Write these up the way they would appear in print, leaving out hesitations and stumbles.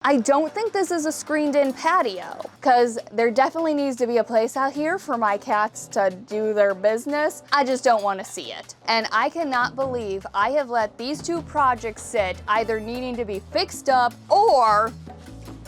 I don't think this is a screened-in patio, because there definitely needs to be a place out here for my cats to do their business. I just don't want to see it. And I cannot believe I have let these two projects sit, either needing to be fixed up or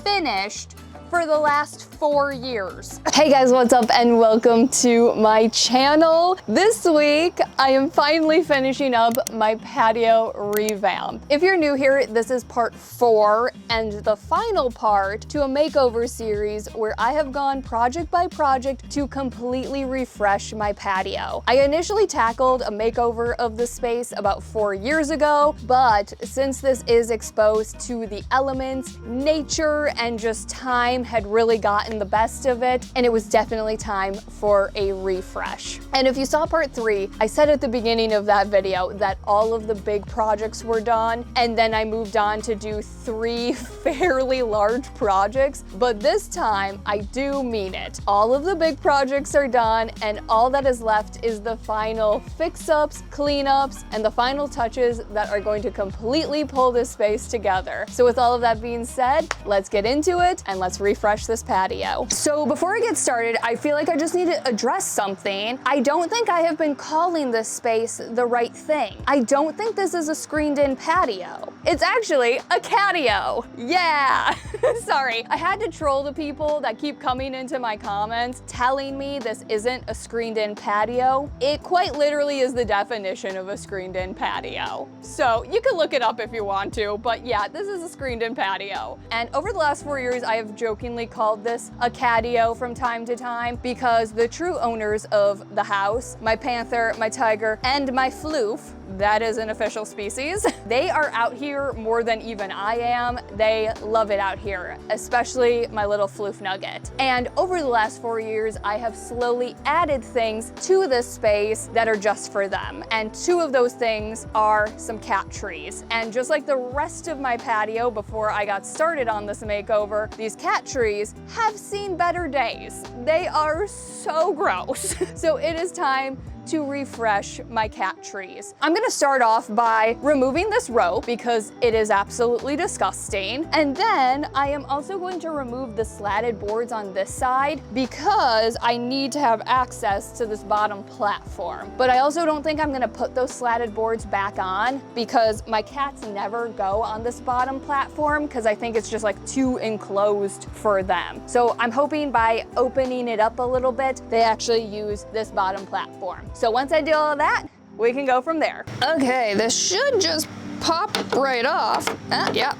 finished, for the last 4 years. Hey guys, what's up and welcome to my channel. This week, I am finally finishing up my patio revamp. If you're new here, this is part 4 and the final part to a makeover series where I have gone project by project to completely refresh my patio. I initially tackled a makeover of the space about 4 years ago, but since this is exposed to the elements, nature, and just time had really gotten the best of it, and it was definitely time for a refresh. And if you saw part 3, I said at the beginning of that video that all of the big projects were done, and then I moved on to do 3 fairly large projects, but this time I do mean it. All of the big projects are done, and all that is left is the final fix-ups, cleanups, and the final touches that are going to completely pull this space together. So with all of that being said, let's get into it and let's refresh this patio. So before I get started, I feel like I just need to address something. I don't think I have been calling this space the right thing. I don't think this is a screened-in patio. It's actually a catio. Yeah. Sorry, I had to troll the people that keep coming into my comments telling me this isn't a screened-in patio. It quite literally is the definition of a screened-in patio. So you can look it up if you want to, but yeah, this is a screened-in patio. And over the last 4 years, I have jokingly called this a catio from time to time because the true owners of the house, my panther, my tiger, and my floof, that is an official species, they are out here more than even I am. They love it out here, especially my little floof nugget. And over the last 4 years, I have slowly added things to this space that are just for them. And 2 of those things are some cat trees. And just like the rest of my patio before I got started on this makeover, these cat trees have seen better days. They are so gross. So it is time to refresh my cat trees. I'm gonna start off by removing this rope because it is absolutely disgusting. And then I am also going to remove the slatted boards on this side because I need to have access to this bottom platform. But I also don't think I'm gonna put those slatted boards back on because my cats never go on this bottom platform because I think it's just like too enclosed for them. So I'm hoping by opening it up a little bit, they actually use this bottom platform. So once I do all of that, we can go from there. Okay, this should just pop right off. Yeah.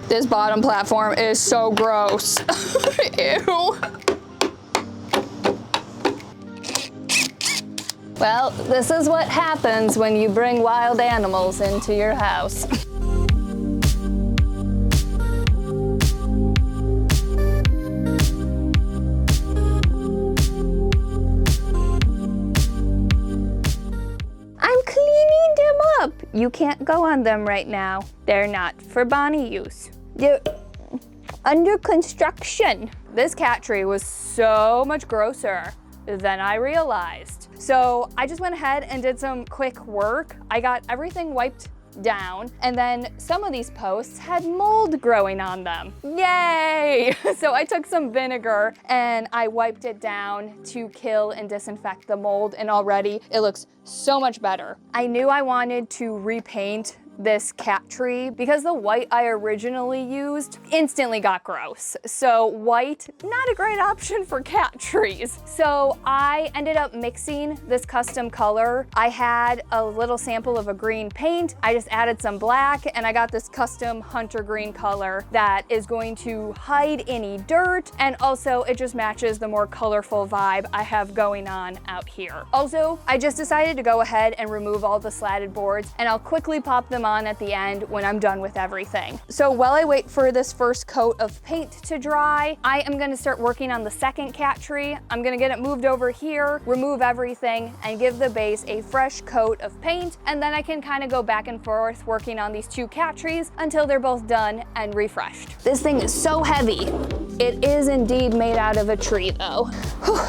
This bottom platform is so gross. Ew. Well, this is what happens when you bring wild animals into your house. You can't go on them right now. They're not for Bonnie use. They're under construction. This cat tree was so much grosser than I realized. So I just went ahead and did some quick work. I got everything wiped down, and then some of these posts had mold growing on them. Yay! So I took some vinegar and I wiped it down to kill and disinfect the mold, and already it looks so much better. I knew I wanted to repaint this cat tree because the white I originally used instantly got gross. So white, not a great option for cat trees. So I ended up mixing this custom color. I had a little sample of a green paint. I just added some black and I got this custom hunter green color that is going to hide any dirt, and also it just matches the more colorful vibe I have going on out here. Also, I just decided to go ahead and remove all the slatted boards, and I'll quickly pop them on at the end when I'm done with everything. So while I wait for this first coat of paint to dry, I am gonna start working on the second cat tree. I'm gonna get it moved over here, remove everything, and give the base a fresh coat of paint, and then I can kind of go back and forth working on these 2 cat trees until they're both done and refreshed. This thing is so heavy. It is indeed made out of a tree though. Whew.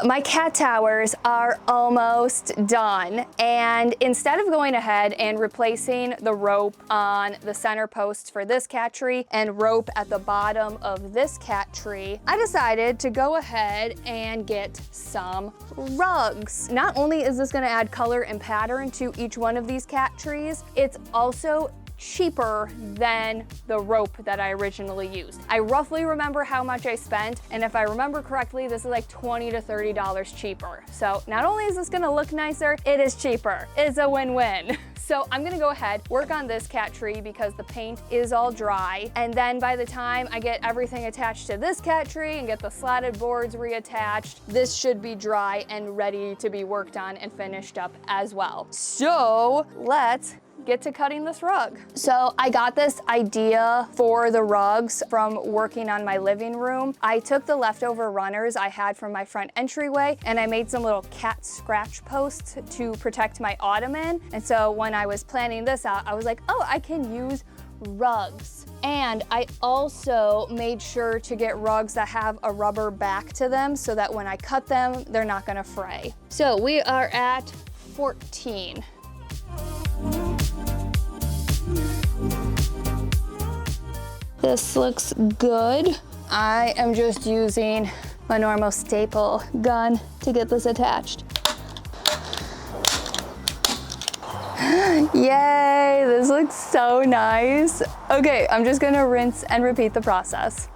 My cat towers are almost done, and instead of going ahead and replacing the rope on the center post for this cat tree and rope at the bottom of this cat tree, I decided to go ahead and get some rugs. Not only is this gonna add color and pattern to each one of these cat trees, it's also cheaper than the rope that I originally used. I roughly remember how much I spent, and if I remember correctly, this is like $20 to $30 cheaper. So not only is this gonna look nicer, it is cheaper. It's a win-win. So I'm gonna go ahead, work on this cat tree because the paint is all dry, and then by the time I get everything attached to this cat tree and get the slatted boards reattached, this should be dry and ready to be worked on and finished up as well. So let's get to cutting this rug. So I got this idea for the rugs from working on my living room. I took the leftover runners I had from my front entryway and I made some little cat scratch posts to protect my ottoman. And so when I was planning this out, I was like, oh, I can use rugs. And I also made sure to get rugs that have a rubber back to them so that when I cut them, they're not gonna fray. So we are at 14. This looks good. I am just using my normal staple gun to get this attached. Yay, this looks so nice. Okay, I'm just gonna rinse and repeat the process.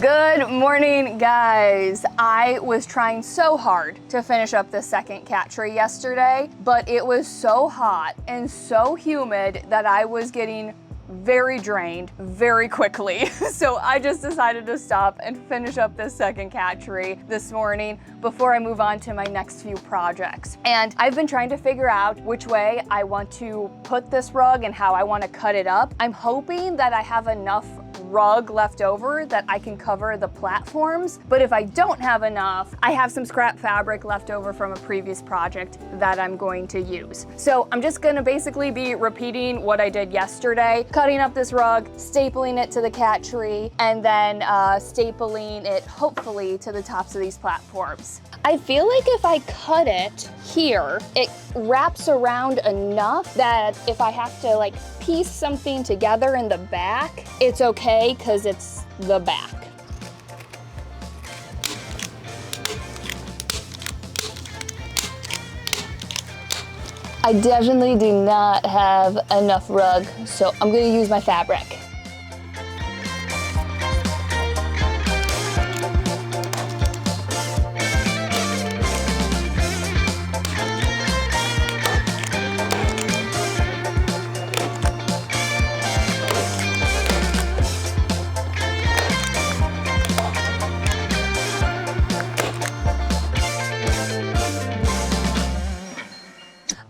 Good morning, guys. I was trying so hard to finish up the second cat tree yesterday, but it was so hot and so humid that I was getting very drained very quickly. So I just decided to stop and finish up this second cat tree this morning before I move on to my next few projects. And I've been trying to figure out which way I want to put this rug and how I want to cut it up. I'm hoping that I have enough rug left over that I can cover the platforms, but if I don't have enough, I have some scrap fabric left over from a previous project that I'm going to use. So I'm just gonna basically be repeating what I did yesterday, cutting up this rug, stapling it to the cat tree, and then stapling it hopefully to the tops of these platforms. I feel like if I cut it here, it wraps around enough that if I have to like piece something together in the back, it's okay because it's the back. I definitely do not have enough rug, so I'm gonna use my fabric.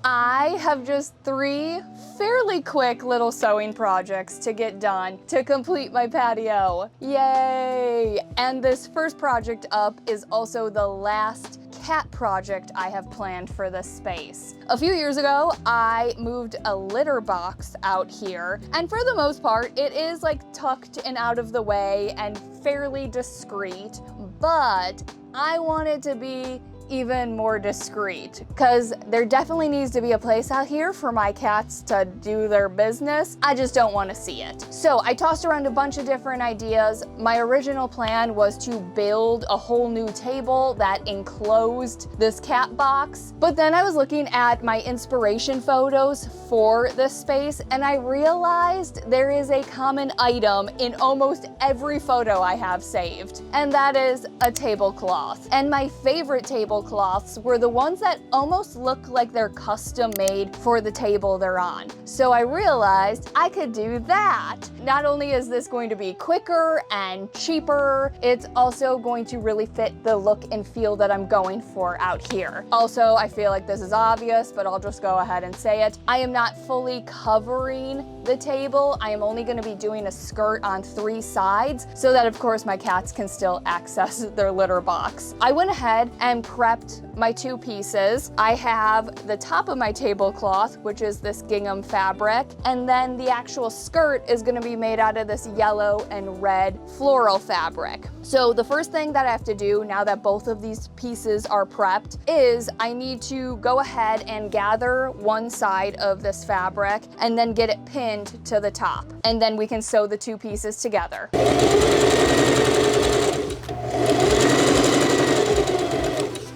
I have just 3 fairly quick little sewing projects to get done to complete my patio. Yay! And this first project up is also the last cat project I have planned for this space. A few years ago, I moved a litter box out here, and for the most part, it is like tucked and out of the way and fairly discreet, but I want it to be even more discreet because there definitely needs to be a place out here for my cats to do their business. I just don't want to see it. So I tossed around a bunch of different ideas. My original plan was to build a whole new table that enclosed this cat box, but then I was looking at my inspiration photos for this space and I realized there is a common item in almost every photo I have saved, and that is a tablecloth. And my favorite tablecloth tablecloths were the ones that almost look like they're custom made for the table they're on. So I realized I could do that. Not only is this going to be quicker and cheaper, it's also going to really fit the look and feel that I'm going for out here. Also, I feel like this is obvious, but I'll just go ahead and say it. I am not fully covering the table. I am only going to be doing a skirt on 3 sides so that of course my cats can still access their litter box. I went ahead and prepped my 2 pieces. I have the top of my tablecloth, which is this gingham fabric, and then the actual skirt is going to be made out of this yellow and red floral fabric. So the first thing that I have to do now that both of these pieces are prepped is I need to go ahead and gather one side of this fabric and then get it pinned to the top. And then we can sew the 2 pieces together.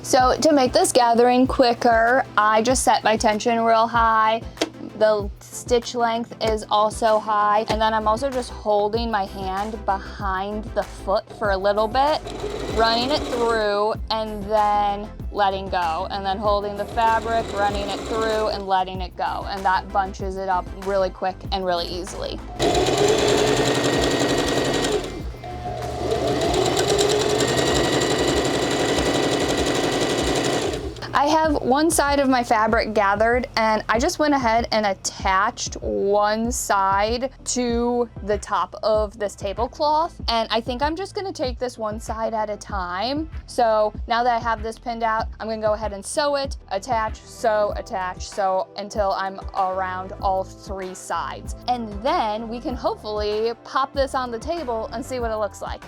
So to make this gathering quicker, I just set my tension real high. The stitch length is also high. And then I'm also just holding my hand behind the foot for a little bit, running it through and then letting go. And then holding the fabric, running it through and letting it go. And that bunches it up really quick and really easily. I have one side of my fabric gathered and I just went ahead and attached one side to the top of this tablecloth. And I think I'm just gonna take this one side at a time. So now that I have this pinned out, I'm gonna go ahead and sew it, attach, sew, until I'm around all 3 sides. And then we can hopefully pop this on the table and see what it looks like.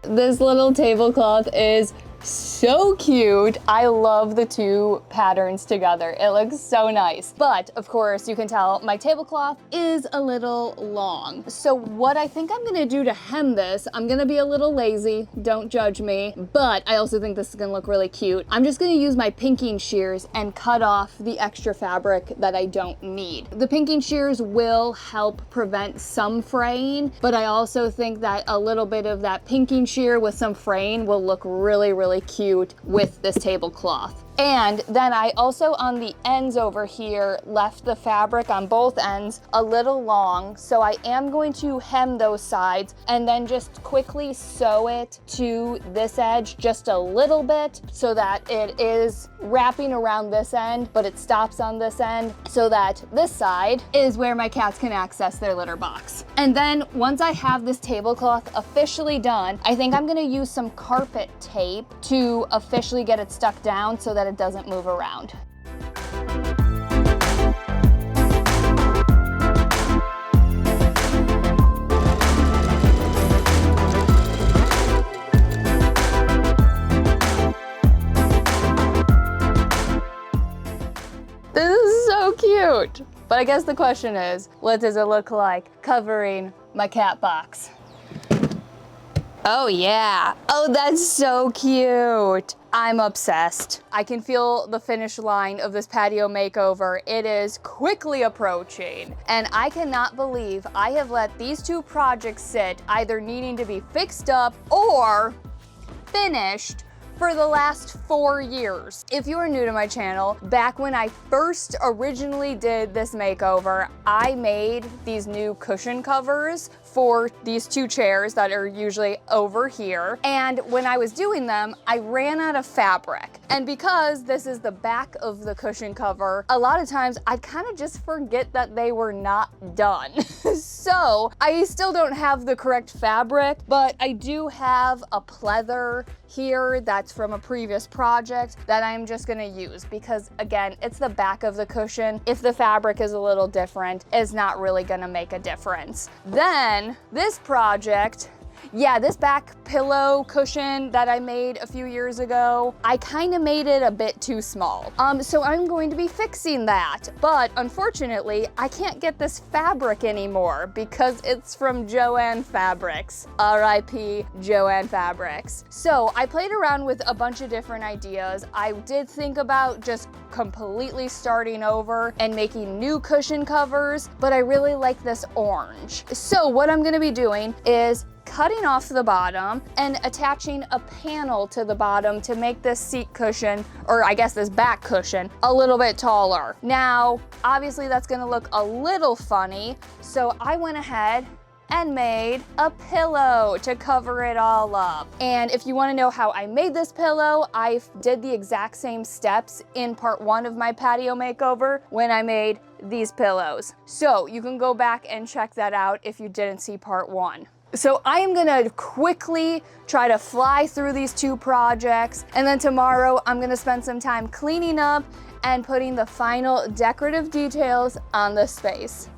This little tablecloth is so cute. I love the 2 patterns together. It looks so nice. But of course, you can tell my tablecloth is a little long. So what I think I'm gonna do to hem this, I'm gonna be a little lazy, don't judge me, but I also think this is gonna look really cute. I'm just gonna use my pinking shears and cut off the extra fabric that I don't need. The pinking shears will help prevent some fraying, but I also think that a little bit of that pinking shear with some fraying will look really, really cute with this tablecloth. And then I also on the ends over here left the fabric on both ends a little long, so I am going to hem those sides and then just quickly sew it to this edge just a little bit so that it is wrapping around this end, but it stops on this end so that this side is where my cats can access their litter box. And then once I have this tablecloth officially done, I think I'm gonna use some carpet tape to officially get it stuck down so that it doesn't move around. This is so cute. But I guess the question is, what does it look like covering my cat box? Oh yeah. Oh, that's so cute. I'm obsessed. I can feel the finish line of this patio makeover. It is quickly approaching, and I cannot believe I have let these 2 projects sit either needing to be fixed up or finished for the last 4 years. If you are new to my channel, back when I first originally did this makeover, I made these new cushion covers for these 2 chairs that are usually over here. And when I was doing them, I ran out of fabric. And because this is the back of the cushion cover, a lot of times I kind of just forget that they were not done. So I still don't have the correct fabric, but I do have a pleather here that's from a previous project that I'm just gonna use because again, it's the back of the cushion. If the fabric is a little different, it's not really gonna make a difference. Then this project Yeah, this back pillow cushion that I made a few years ago, I kind of made it a bit too small. So I'm going to be fixing that. But unfortunately, I can't get this fabric anymore because it's from Joann Fabrics. R.I.P. Joann Fabrics. So I played around with a bunch of different ideas. I did think about just completely starting over and making new cushion covers, but I really like this orange. So what I'm gonna be doing is cutting off the bottom and attaching a panel to the bottom to make this seat cushion, or I guess this back cushion, a little bit taller. Now, obviously that's gonna look a little funny, so I went ahead and made a pillow to cover it all up. And if you wanna know how I made this pillow, I did the exact same steps in part 1 of my patio makeover when I made these pillows. So you can go back and check that out if you didn't see part 1. So I am gonna quickly try to fly through these 2 projects, and then tomorrow I'm gonna spend some time cleaning up and putting the final decorative details on the space.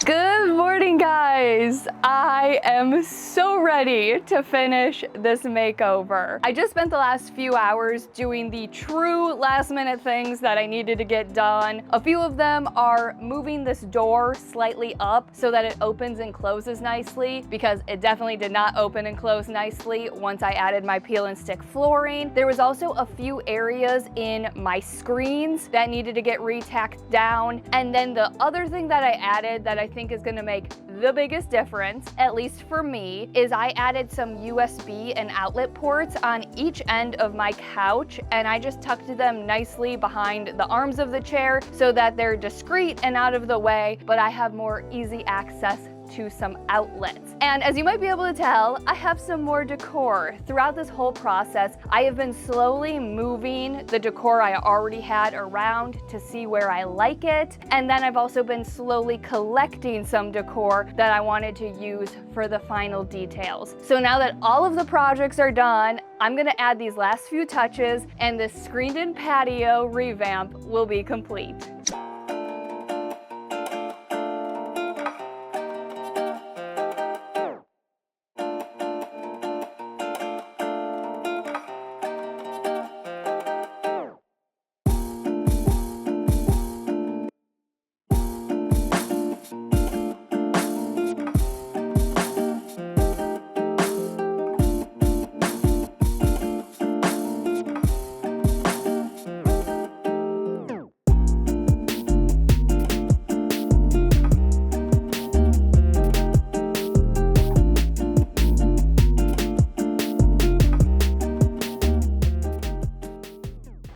Good morning, guys. I am so ready to finish this makeover. I just spent the last few hours doing the true last-minute things that I needed to get done. A few of them are moving this door slightly up so that it opens and closes nicely, because it definitely did not open and close nicely once I added my peel and stick flooring. There was also a few areas in my screens that needed to get retacked down. And then the other thing that I added that I think is gonna make the biggest difference, at least for me, is I added some USB and outlet ports on each end of my couch, and I just tucked them nicely behind the arms of the chair so that they're discreet and out of the way, but I have more easy access to some outlets. And as you might be able to tell, I have some more decor. Throughout this whole process, I have been slowly moving the decor I already had around to see where I like it. And then I've also been slowly collecting some decor that I wanted to use for the final details. So now that all of the projects are done, I'm gonna add these last few touches, and this screened-in patio revamp will be complete.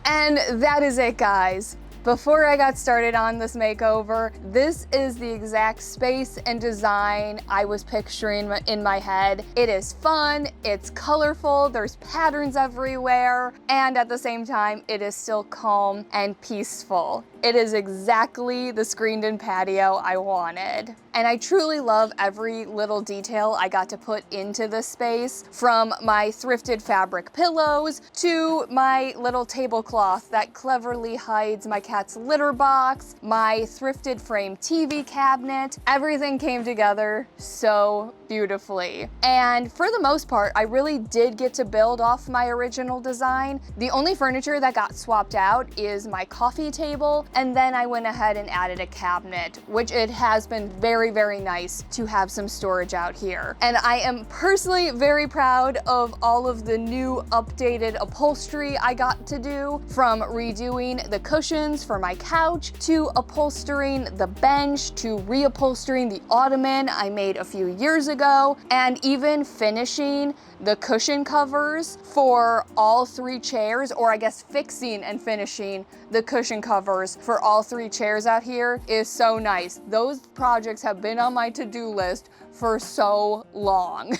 And that is it, guys. Before I got started on this makeover, this is the exact space and design I was picturing in my head. It is fun, it's colorful, there's patterns everywhere, and at the same time, it is still calm and peaceful. It is exactly the screened-in patio I wanted. And I truly love every little detail I got to put into this space, from my thrifted fabric pillows to my little tablecloth that cleverly hides my cat's litter box, my thrifted frame TV cabinet. Everything came together so beautifully. And for the most part, I really did get to build off my original design. The only furniture that got swapped out is my coffee table, and then I went ahead and added a cabinet, which it has been very, very nice to have some storage out here. And I am personally very proud of all of the new updated upholstery I got to do, from redoing the cushions for my couch, to upholstering the bench, to reupholstering the ottoman I made a few years ago, and even finishing the cushion covers for all 3 chairs, or I guess fixing and finishing the cushion covers price for all 3 chairs out here is so nice. Those projects have been on my to-do list for so long.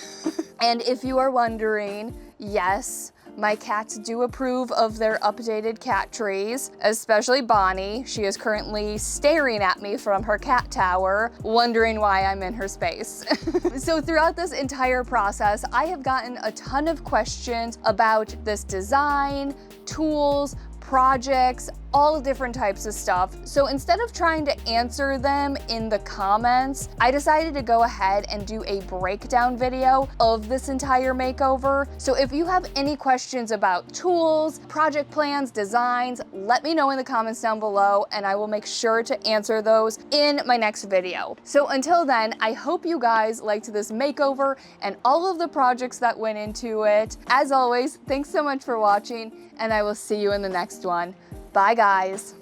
And if you are wondering, yes, my cats do approve of their updated cat trees, especially Bonnie. She is currently staring at me from her cat tower, wondering why I'm in her space. So throughout this entire process, I have gotten a ton of questions about this design, tools, projects, all different types of stuff. So instead of trying to answer them in the comments, I decided to go ahead and do a breakdown video of this entire makeover. So if you have any questions about tools, project plans, designs, let me know in the comments down below and I will make sure to answer those in my next video. So until then, I hope you guys liked this makeover and all of the projects that went into it. As always, thanks so much for watching and I will see you in the next one. Bye guys.